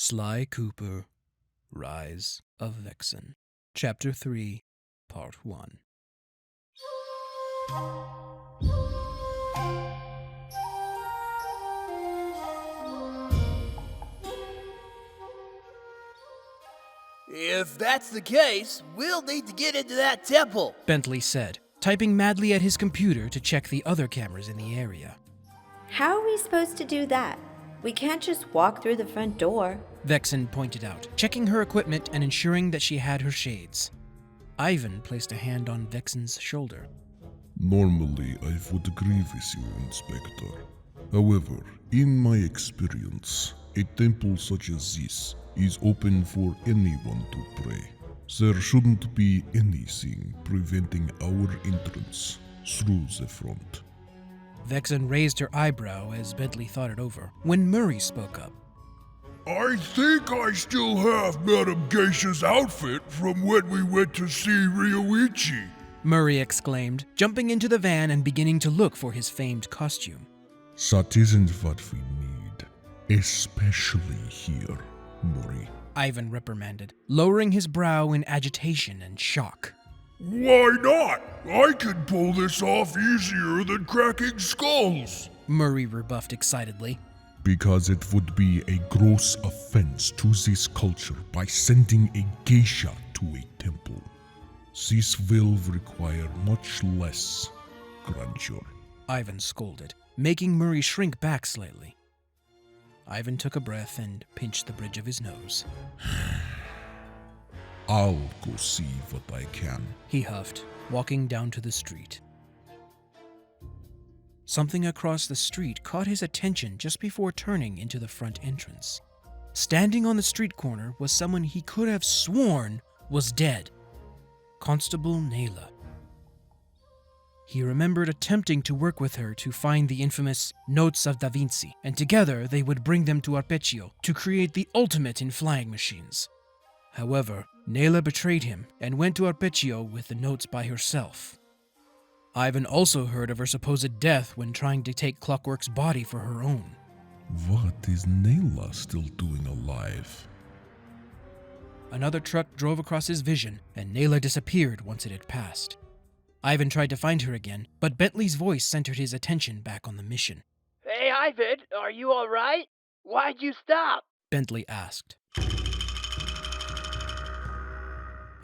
Sly Cooper, Rise of Vexen. Chapter 3, Part 1. If that's the case, we'll need to get into that temple, Bentley said, typing madly at his computer to check the other cameras in the area. How are we supposed to do that? We can't just walk through the front door. Vexen pointed out, checking her equipment and ensuring that she had her shades. Ivan placed a hand on Vexen's shoulder. Normally, I would agree with you, Inspector. However, in my experience, a temple such as this is open for anyone to pray. There shouldn't be anything preventing our entrance through the front. Vexen raised her eyebrow as Bentley thought it over, when Murray spoke up. I think I still have Madame Geisha's outfit from when we went to see Ryoichi. Murray exclaimed, jumping into the van and beginning to look for his famed costume. That isn't what we need, especially here, Murray. Ivan reprimanded, lowering his brow in agitation and shock. Why not? I can pull this off easier than cracking skulls. Murray rebuffed excitedly. Because it would be a gross offense to this culture by sending a geisha to a temple. This will require much less grandeur. Ivan scolded, making Murray shrink back slightly. Ivan took a breath and pinched the bridge of his nose. I'll go see what I can. He huffed, walking down to the street. Something across the street caught his attention just before turning into the front entrance. Standing on the street corner was someone he could have sworn was dead. Constable Naila. He remembered attempting to work with her to find the infamous Notes of Da Vinci, and together they would bring them to Arpeccio to create the ultimate in flying machines. However, Naila betrayed him and went to Arpeccio with the notes by herself. Ivan also heard of her supposed death when trying to take Clockwork's body for her own. What is Naila still doing alive? Another truck drove across his vision, and Naila disappeared once it had passed. Ivan tried to find her again, but Bentley's voice centered his attention back on the mission. Hey, Ivan, are you all right? Why'd you stop? Bentley asked.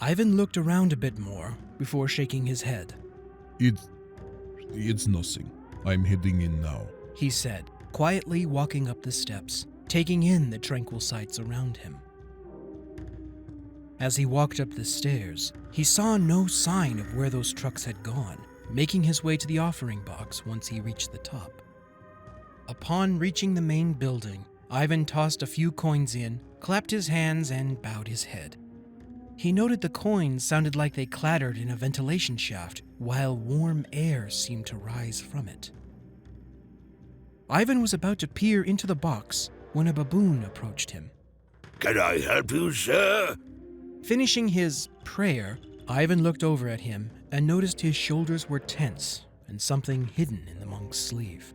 Ivan looked around a bit more before shaking his head. It's nothing. I'm heading in now, He said, quietly walking up the steps, taking in the tranquil sights around him. As he walked up the stairs, he saw no sign of where those trucks had gone, making his way to the offering box once he reached the top. Upon reaching the main building, Ivan tossed a few coins in, clapped his hands, and bowed his head. He noted the coins sounded like they clattered in a ventilation shaft, while warm air seemed to rise from it. Ivan was about to peer into the box when a baboon approached him. Can I help you, sir? Finishing his prayer, Ivan looked over at him and noticed his shoulders were tense and something hidden in the monk's sleeve.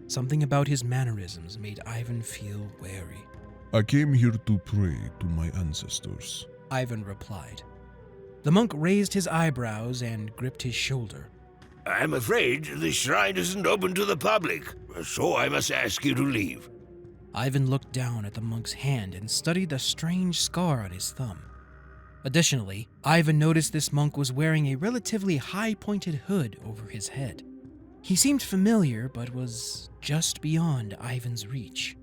Something about his mannerisms made Ivan feel wary. I came here to pray to my ancestors, Ivan replied. The monk raised his eyebrows and gripped his shoulder. I'm afraid the shrine isn't open to the public, so I must ask you to leave. Ivan looked down at the monk's hand and studied the strange scar on his thumb. Additionally, Ivan noticed this monk was wearing a relatively high-pointed hood over his head. He seemed familiar, but was just beyond Ivan's reach.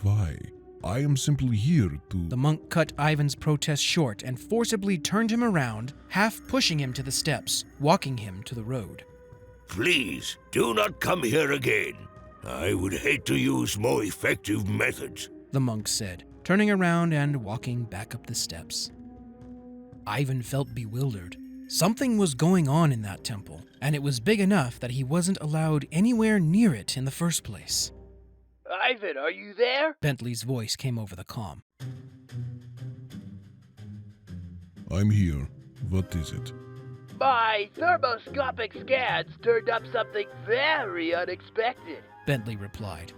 Why? I am simply here to... The monk cut Ivan's protest short and forcibly turned him around, half pushing him to the steps, walking him to the road. Please, do not come here again. I would hate to use more effective methods, The monk said, turning around and walking back up the steps. Ivan felt bewildered. Something was going on in that temple, and it was big enough that he wasn't allowed anywhere near it in the first place. Ivan, are you there? Bentley's voice came over the comm. I'm here. What is it? My thermoscopic scans turned up something very unexpected. Bentley replied.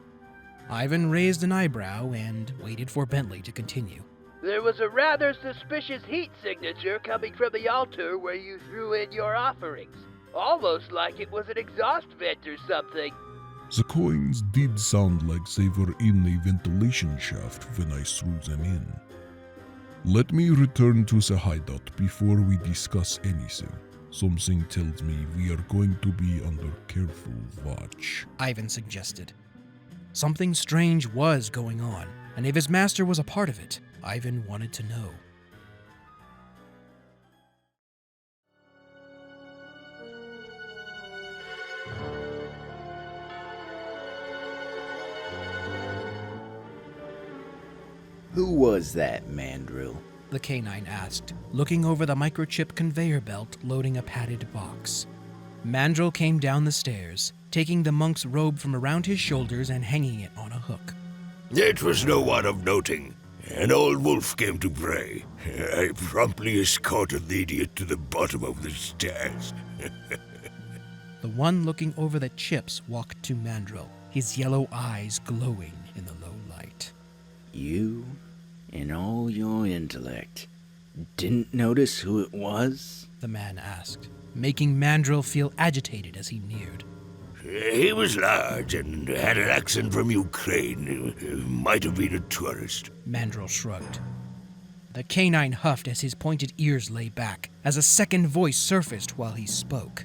Ivan raised an eyebrow and waited for Bentley to continue. There was a rather suspicious heat signature coming from the altar where you threw in your offerings. Almost like it was an exhaust vent or something. The coins did sound like they were in a ventilation shaft when I threw them in. Let me return to the hideout before we discuss anything. Something tells me we are going to be under careful watch, Ivan suggested. Something strange was going on, and if his master was a part of it, Ivan wanted to know. Who was that, Mandrill? The canine asked, looking over the microchip conveyor belt loading a padded box. Mandrill came down the stairs, taking the monk's robe from around his shoulders and hanging it on a hook. It was no one of noting. An old wolf came to pray. I promptly escorted the idiot to the bottom of the stairs. The one looking over the chips walked to Mandrill, his yellow eyes glowing in the low light. You, in all your intellect, didn't notice who it was? The man asked, making Mandrill feel agitated as he neared. He was large and had an accent from Ukraine. Might have been a tourist. Mandrill shrugged. The canine huffed as his pointed ears lay back, as a second voice surfaced while he spoke.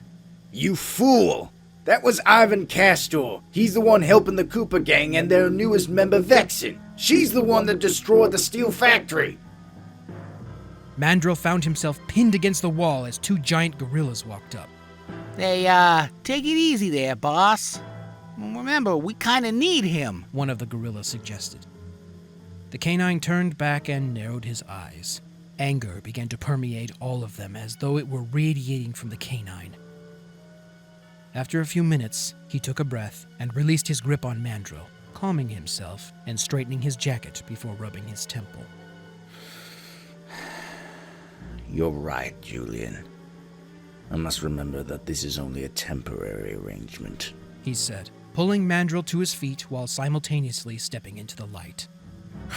You fool! That was Ivan Castor. He's the one helping the Cooper gang and their newest member, Vexen. She's the one that destroyed the steel factory. Mandrill found himself pinned against the wall as two giant gorillas walked up. Hey, take it easy there, boss. Remember, we kinda need him, one of the gorillas suggested. The canine turned back and narrowed his eyes. Anger began to permeate all of them as though it were radiating from the canine. After a few minutes, he took a breath and released his grip on Mandrill, calming himself and straightening his jacket before rubbing his temple. You're right, Julian. I must remember that this is only a temporary arrangement, he said, pulling Mandrill to his feet while simultaneously stepping into the light.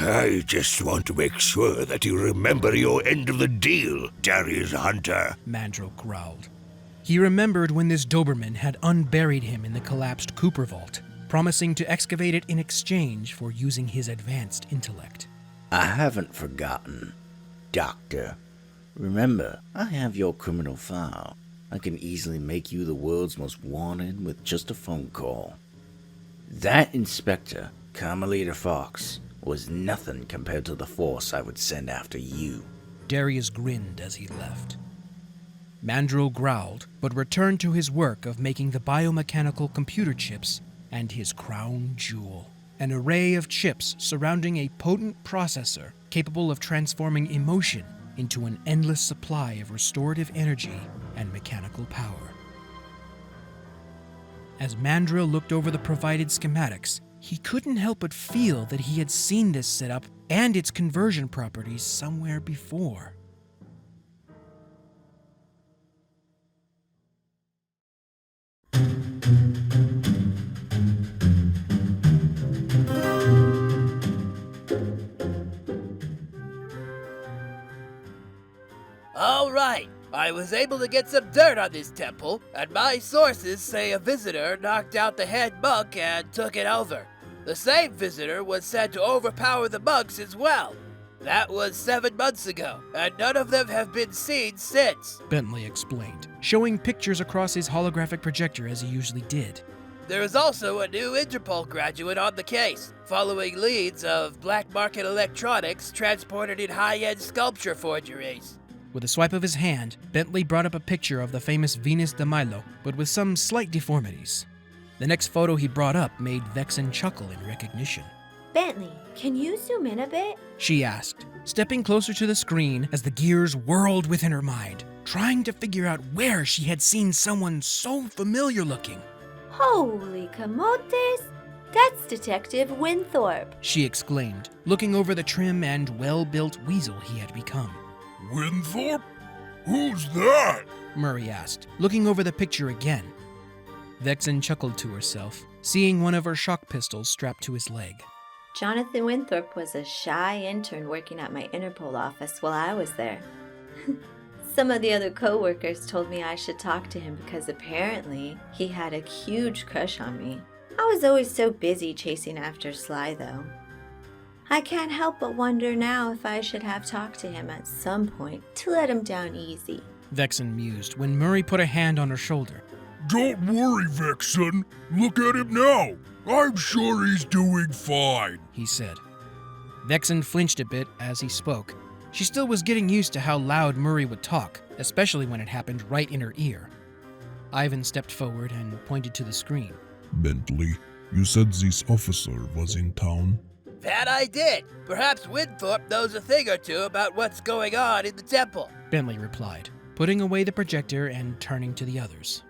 I just want to make sure that you remember your end of the deal, Darius Hunter. Mandrill growled. He remembered when this Doberman had unburied him in the collapsed Cooper vault, promising to excavate it in exchange for using his advanced intellect. I haven't forgotten, Doctor. Remember, I have your criminal file. I can easily make you the world's most wanted with just a phone call. That Inspector, Carmelita Fox, was nothing compared to the force I would send after you. Darius grinned as he left. Mandrill growled, but returned to his work of making the biomechanical computer chips and his crown jewel, an array of chips surrounding a potent processor capable of transforming emotion into an endless supply of restorative energy and mechanical power. As Mandrill looked over the provided schematics, he couldn't help but feel that he had seen this setup and its conversion properties somewhere before. All right, I was able to get some dirt on this temple, and my sources say a visitor knocked out the head monk and took it over. The same visitor was said to overpower the monks as well. That was 7 months ago, and none of them have been seen since, Bentley explained, showing pictures across his holographic projector as he usually did. There is also a new Interpol graduate on the case, following leads of black market electronics transported in high-end sculpture forgeries. With a swipe of his hand, Bentley brought up a picture of the famous Venus de Milo, but with some slight deformities. The next photo he brought up made Vexen chuckle in recognition. Bentley, can you zoom in a bit? She asked, stepping closer to the screen as the gears whirled within her mind, trying to figure out where she had seen someone so familiar looking. Holy camotes! That's Detective Winthorpe. She exclaimed, looking over the trim and well-built weasel he had become. Winthorpe? Who's that? Murray asked, looking over the picture again. Vexen chuckled to herself, seeing one of her shock pistols strapped to his leg. Jonathan Winthrop was a shy intern working at my Interpol office while I was there. Some of the other co-workers told me I should talk to him because apparently he had a huge crush on me. I was always so busy chasing after Sly, though. I can't help but wonder now if I should have talked to him at some point to let him down easy. Vexen mused when Murray put a hand on her shoulder. Don't worry, Vexen. Look at him now. I'm sure he's doing fine, He said. Vexen flinched a bit as he spoke. She still was getting used to how loud Murray would talk, especially when it happened right in her ear. Ivan stepped forward and pointed to the screen. Bentley, you said this officer was in town? That I did. Perhaps Winthrop knows a thing or two about what's going on in the temple. Bentley replied, putting away the projector and turning to the others.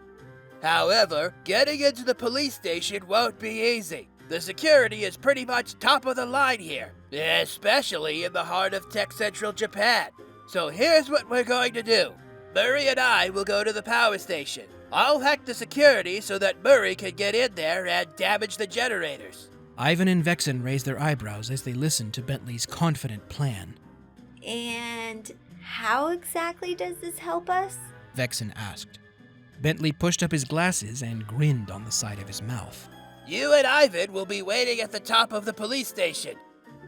However, getting into the police station won't be easy. The security is pretty much top of the line here, especially in the heart of Tech Central Japan. So here's what we're going to do. Murray and I will go to the power station. I'll hack the security so that Murray can get in there and damage the generators. Ivan and Vexen raised their eyebrows as they listened to Bentley's confident plan. And how exactly does this help us? Vexen asked. Bentley pushed up his glasses and grinned on the side of his mouth. You and Ivan will be waiting at the top of the police station.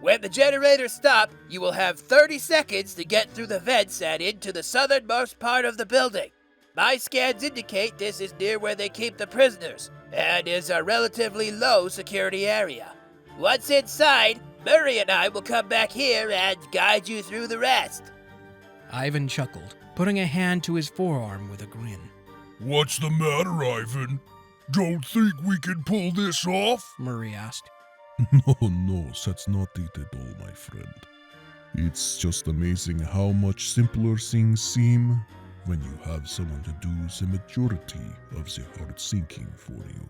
When the generators stop, you will have 30 seconds to get through the vents and into the southernmost part of the building. My scans indicate this is near where they keep the prisoners, and is a relatively low security area. Once inside, Murray and I will come back here and guide you through the rest. Ivan chuckled, putting a hand to his forearm with a grin. What's the matter, Ivan? Don't think we can pull this off? Murray asked. No, that's not it at all, my friend. It's just amazing how much simpler things seem when you have someone to do the majority of the hard thinking for you.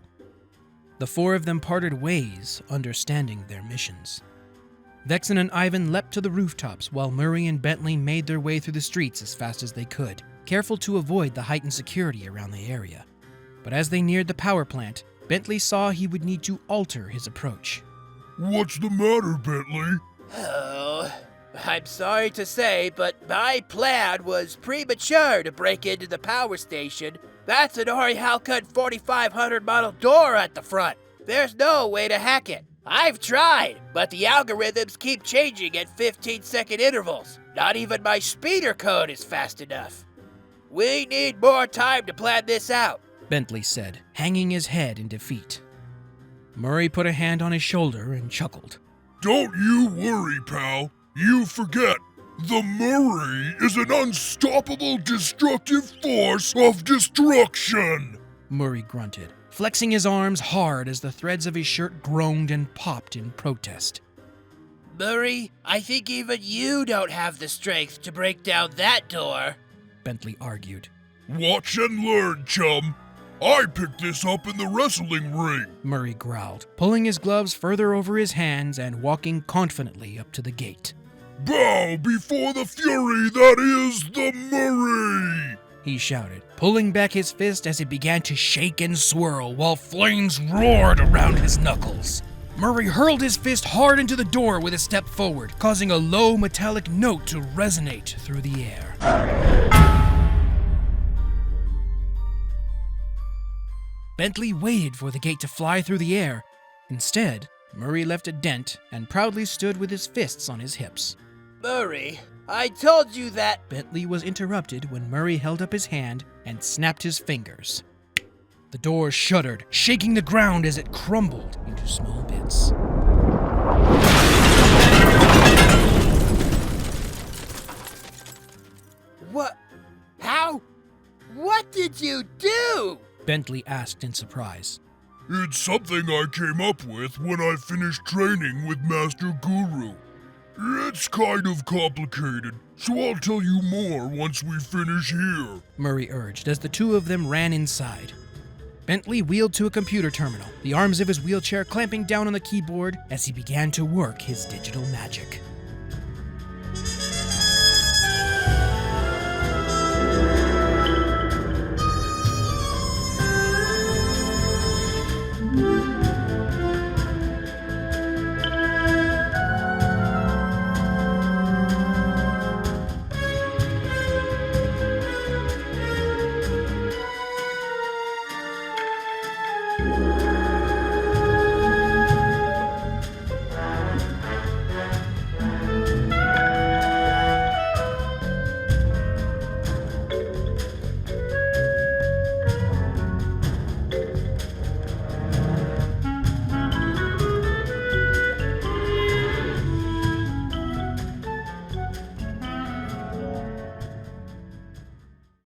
The four of them parted ways, understanding their missions. Vexen and Ivan leapt to the rooftops while Murray and Bentley made their way through the streets as fast as they could, careful to avoid the heightened security around the area. But as they neared the power plant, Bentley saw he would need to alter his approach. What's the matter, Bentley? Oh, I'm sorry to say, but my plan was premature to break into the power station. That's an Ori Halcud 4500 model door at the front. There's no way to hack it. I've tried, but the algorithms keep changing at 15-second intervals. Not even my speeder code is fast enough. We need more time to plan this out, Bentley said, hanging his head in defeat. Murray put a hand on his shoulder and chuckled. Don't you worry, pal. You forget. The Murray is an unstoppable destructive force of destruction. Murray grunted, flexing his arms hard as the threads of his shirt groaned and popped in protest. Murray, I think even you don't have the strength to break down that door, Bentley argued. Watch and learn, chum. I picked this up in the wrestling ring, Murray growled, pulling his gloves further over his hands and walking confidently up to the gate. Bow before the fury that is the Murray! He shouted, pulling back his fist as it began to shake and swirl while flames roared around his knuckles. Murray hurled his fist hard into the door with a step forward, causing a low metallic note to resonate through the air. Bentley waited for the gate to fly through the air. Instead, Murray left a dent and proudly stood with his fists on his hips. Murray, I told you that. Bentley was interrupted when Murray held up his hand and snapped his fingers. The door shuddered, shaking the ground as it crumbled into small bits. What? How? What did you do? Bentley asked in surprise. It's something I came up with when I finished training with Master Guru. It's kind of complicated, so I'll tell you more once we finish here, Murray urged as the two of them ran inside. Bentley wheeled to a computer terminal, the arms of his wheelchair clamping down on the keyboard as he began to work his digital magic.